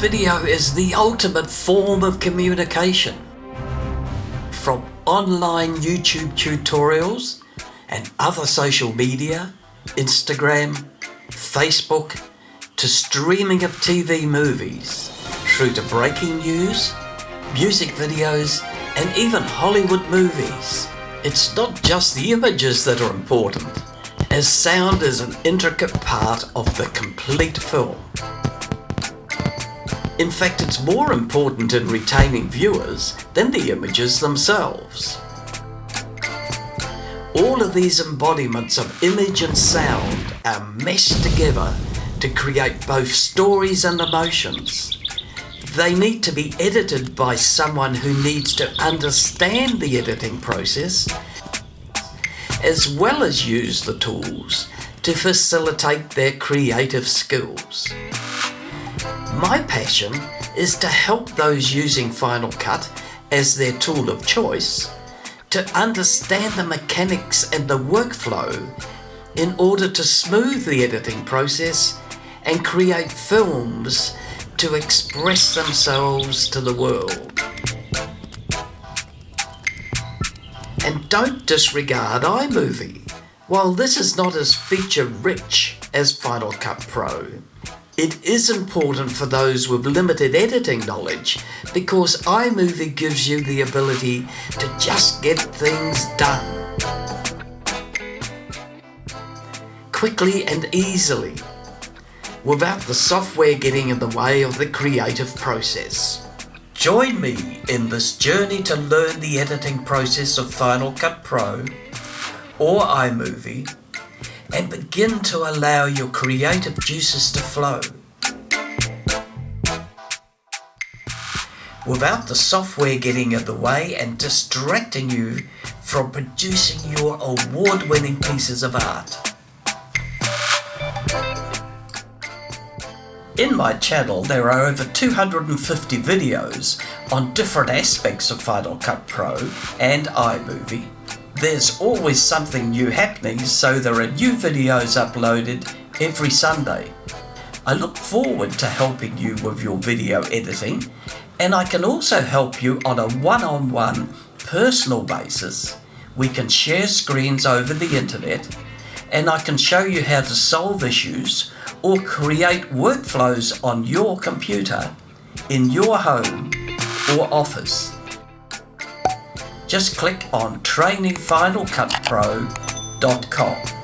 Video is the ultimate form of communication. From online YouTube tutorials and other social media, Instagram, Facebook, to streaming of TV movies, through to breaking news, music videos, and even Hollywood movies. It's not just the images that are important, as sound is an intricate part of the complete film. In fact, it's more important in retaining viewers than the images themselves. All of these embodiments of image and sound are meshed together to create both stories and emotions. They need to be edited by someone who needs to understand the editing process, as well as use the tools to facilitate their creative skills. My passion is to help those using Final Cut as their tool of choice to understand the mechanics and the workflow in order to smooth the editing process and create films to express themselves to the world. And don't disregard iMovie. While this is not as feature-rich as Final Cut Pro, it is important for those with limited editing knowledge because iMovie gives you the ability to just get things done quickly and easily, without the software getting in the way of the creative process. Join me in this journey to learn the editing process of Final Cut Pro or iMovie and begin to allow your creative juices to flow. Without the software getting in the way and distracting you from producing your award-winning pieces of art. In my channel there are over 250 videos on different aspects of Final Cut Pro and iMovie. There's always something new happening, so there are new videos uploaded every Sunday. I look forward to helping you with your video editing, and I can also help you on a one-on-one personal basis. We can share screens over the internet, and I can show you how to solve issues or create workflows on your computer, in your home or office. Just click on trainingfinalcutpro.com.